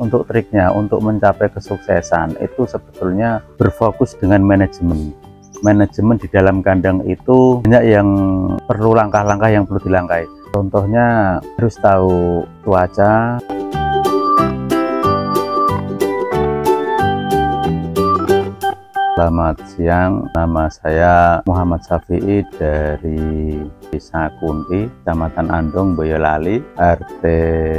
Untuk triknya, untuk mencapai kesuksesan itu sebetulnya berfokus dengan manajemen. Manajemen di dalam kandang itu banyak yang perlu langkah-langkah yang perlu dilangkai. Contohnya harus tahu cuaca. Selamat siang, nama saya Muhammad Syafi'i dari Desa Kunti, Kecamatan Andong, Boyolali, RT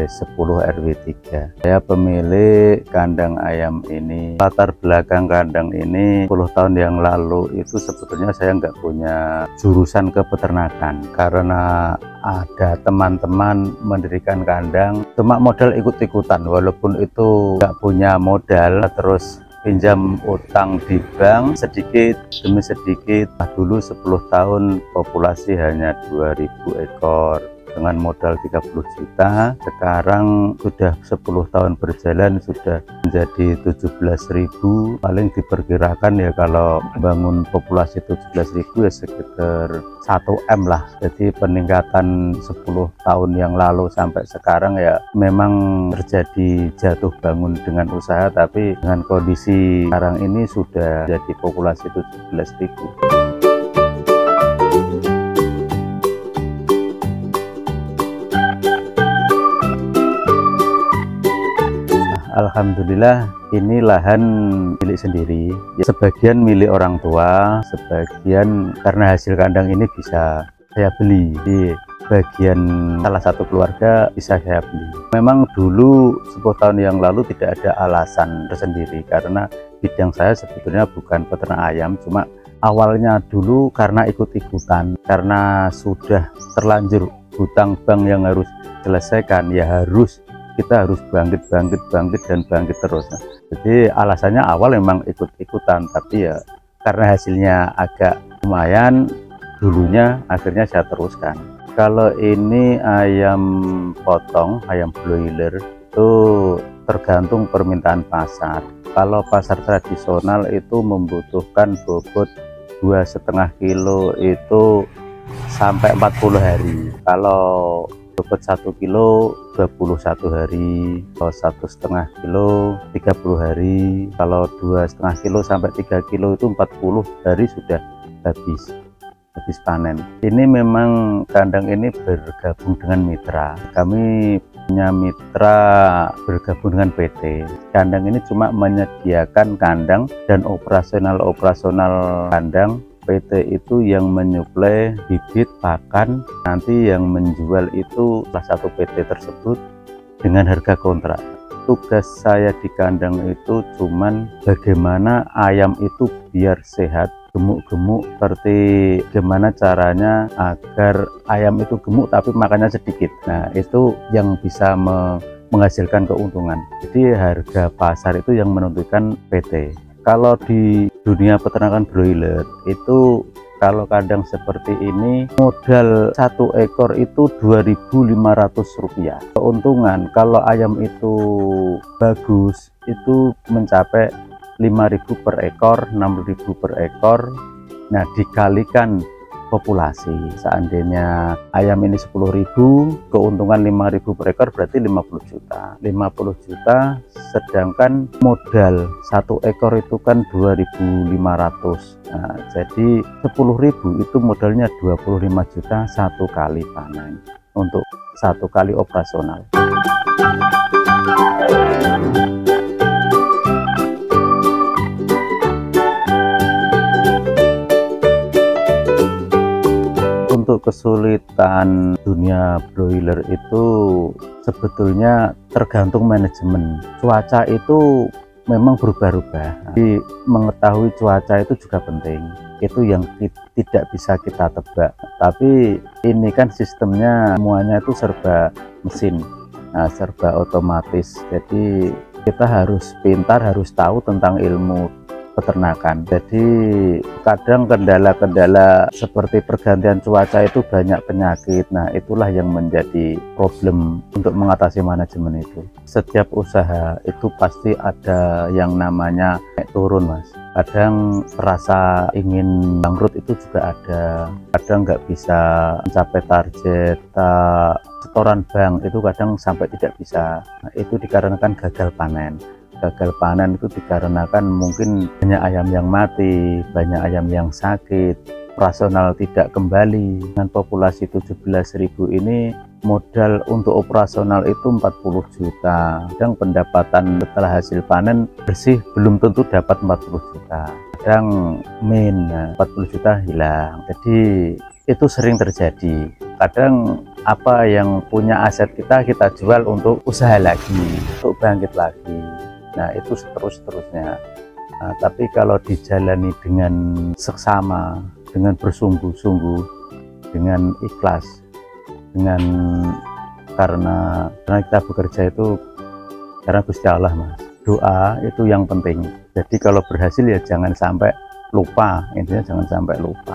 10 RW 3. Saya pemilik kandang ayam ini. Latar belakang kandang ini 10 tahun yang lalu itu sebetulnya saya nggak punya jurusan ke peternakan, karena ada teman-teman mendirikan kandang, cuma modal ikut-ikutan, walaupun itu nggak punya modal, terus pinjam utang di bank sedikit demi sedikit. Dulu 10 tahun populasi hanya 2000 ekor dengan modal 30 juta. Sekarang sudah 10 tahun berjalan sudah menjadi 17.000. Paling diperkirakan ya kalau bangun populasi 17.000 ya sekitar 1 M lah. Jadi peningkatan 10 tahun yang lalu sampai sekarang ya memang terjadi jatuh bangun dengan usaha, tapi dengan kondisi sekarang ini sudah jadi populasi 17.000. Alhamdulillah ini lahan milik sendiri, ya, sebagian milik orang tua, sebagian karena hasil kandang ini bisa saya beli. Di bagian salah satu keluarga bisa saya beli. Memang dulu 10 tahun yang lalu tidak ada alasan tersendiri, karena bidang saya sebetulnya bukan peternak ayam, cuma awalnya dulu karena ikut-ikutan, karena sudah terlanjur hutang bank yang harus selesaikan, ya kita harus bangkit dan bangkit terus. Jadi alasannya awal memang ikut-ikutan, tapi ya karena hasilnya agak lumayan dulunya, akhirnya saya teruskan. Kalau ini ayam potong, ayam broiler itu tergantung permintaan pasar. Kalau pasar tradisional itu membutuhkan bobot 2,5 kilo itu sampai 40 hari. Kalau bobot 1 kilo 21 hari, kalau 1,5 kilo 30 hari, kalau 2,5 kilo sampai 3 kilo itu 40 hari sudah habis panen. Ini memang kandang ini bergabung dengan mitra. Kami punya mitra bergabung dengan PT. Kandang ini cuma menyediakan kandang dan operasional kandang. PT itu yang menyuplai bibit pakan, nanti yang menjual itu salah satu PT tersebut dengan harga kontrak. Tugas saya di kandang itu cuman bagaimana ayam itu biar sehat, gemuk-gemuk, seperti gimana caranya agar ayam itu gemuk tapi makannya sedikit. Nah itu yang bisa menghasilkan keuntungan. Jadi harga pasar itu yang menentukan PT. Kalau di dunia peternakan broiler itu, kalau kandang seperti ini modal 1 ekor itu Rp2.500. Keuntungan kalau ayam itu bagus itu mencapai 5.000 per ekor, 6.000 per ekor. Nah dikalikan populasi, seandainya ayam ini 10.000, keuntungan 5.000 per ekor berarti 50 juta. 50 juta, sedangkan modal 1 ekor itu kan 2.500. Nah, jadi 10.000 itu modalnya 25 juta 1 kali panen untuk 1 kali operasional. Untuk kesulitan dunia broiler itu sebetulnya tergantung manajemen. Cuaca itu memang berubah-ubah. Jadi mengetahui cuaca itu juga penting. Itu yang tidak bisa kita tebak. Tapi ini kan sistemnya semuanya itu serba mesin, nah, serba otomatis. Jadi kita harus pintar, harus tahu tentang ilmu peternakan. Jadi kadang kendala-kendala seperti pergantian cuaca itu banyak penyakit. Nah itulah yang menjadi problem untuk mengatasi manajemen itu. setiap usaha itu pasti ada yang namanya naik turun, Mas. Kadang terasa ingin bangkrut itu juga ada, kadang nggak bisa mencapai target setoran bank itu kadang sampai tidak bisa. Nah, itu dikarenakan gagal panen. Gagal panen itu dikarenakan mungkin banyak ayam yang mati, banyak ayam yang sakit, operasional tidak kembali. Dengan populasi 17.000 ini modal untuk operasional itu 40 juta. Kadang pendapatan setelah hasil panen bersih belum tentu dapat 40 juta. Kadang 40 juta hilang. Jadi itu sering terjadi. Kadang apa yang punya aset kita jual untuk usaha lagi, untuk bangkit lagi. Nah, itu seterusnya. Nah, tapi kalau dijalani dengan seksama, dengan bersungguh-sungguh, dengan ikhlas, karena kita bekerja itu karena Gusti Allah, Mas. Doa itu yang penting. Jadi kalau berhasil ya jangan sampai lupa, intinya jangan sampai lupa.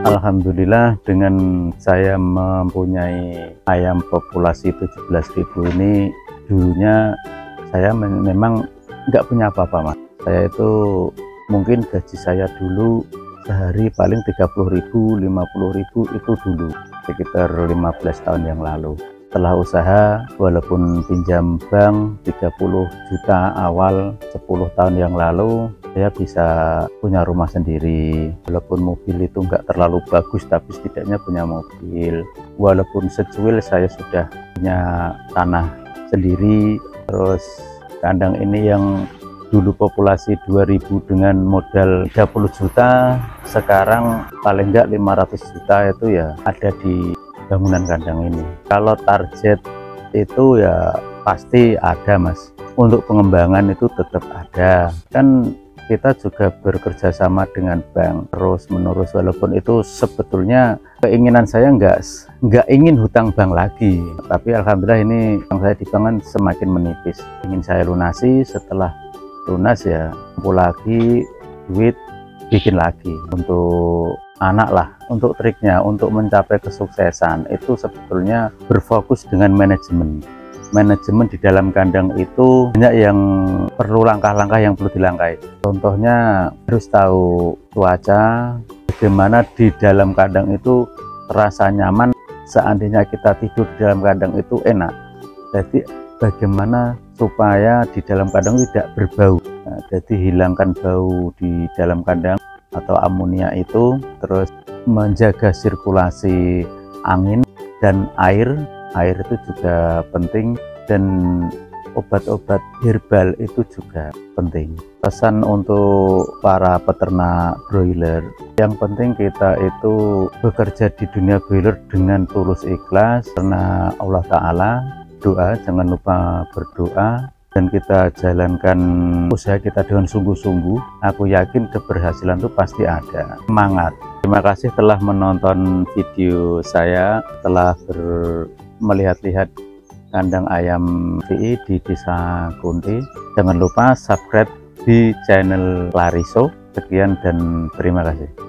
Alhamdulillah, dengan saya mempunyai ayam populasi 17.000 ini, dulunya saya memang nggak punya apa-apa, Mas. Saya itu mungkin gaji saya dulu sehari paling 30.000, 50.000 itu dulu, sekitar 15 tahun yang lalu. Setelah usaha, walaupun pinjam bank 30 juta awal 10 tahun yang lalu, saya bisa punya rumah sendiri. Walaupun mobil itu nggak terlalu bagus, tapi setidaknya punya mobil. Walaupun secuil, saya sudah punya tanah sendiri. Terus kandang ini yang dulu populasi 2000 dengan modal 30 juta, sekarang paling nggak 500 juta itu ya ada di bangunan kandang ini. Kalau target itu ya pasti ada, Mas. Untuk pengembangan itu tetap ada. Kan kita juga bekerja sama dengan bank terus menerus, walaupun itu sebetulnya keinginan saya nggak ingin hutang bank lagi, tapi alhamdulillah ini yang saya di bank kan semakin menipis. Ingin saya lunasi, setelah lunas ya kumpul lagi duit, bikin lagi untuk anak lah. Untuk triknya untuk mencapai kesuksesan itu sebetulnya berfokus dengan manajemen di dalam kandang. Itu banyak yang perlu langkah-langkah yang perlu dilangkai. Contohnya harus tahu cuaca, bagaimana di dalam kandang itu terasa nyaman, seandainya kita tidur di dalam kandang itu enak. Jadi bagaimana supaya di dalam kandang tidak berbau. Nah, jadi hilangkan bau di dalam kandang atau amonia itu, terus menjaga sirkulasi angin dan air itu juga penting, dan obat-obat herbal itu juga penting. Pesan untuk para peternak broiler, yang penting kita itu bekerja di dunia broiler dengan tulus ikhlas karena Allah Ta'ala. Doa, jangan lupa berdoa, dan kita jalankan usaha kita dengan sungguh-sungguh. Aku yakin keberhasilan itu pasti ada. Semangat. Terima kasih telah menonton video saya, telah melihat-lihat kandang ayam VI di Desa Kunti. Jangan lupa subscribe di channel Clariso. Sekian dan terima kasih.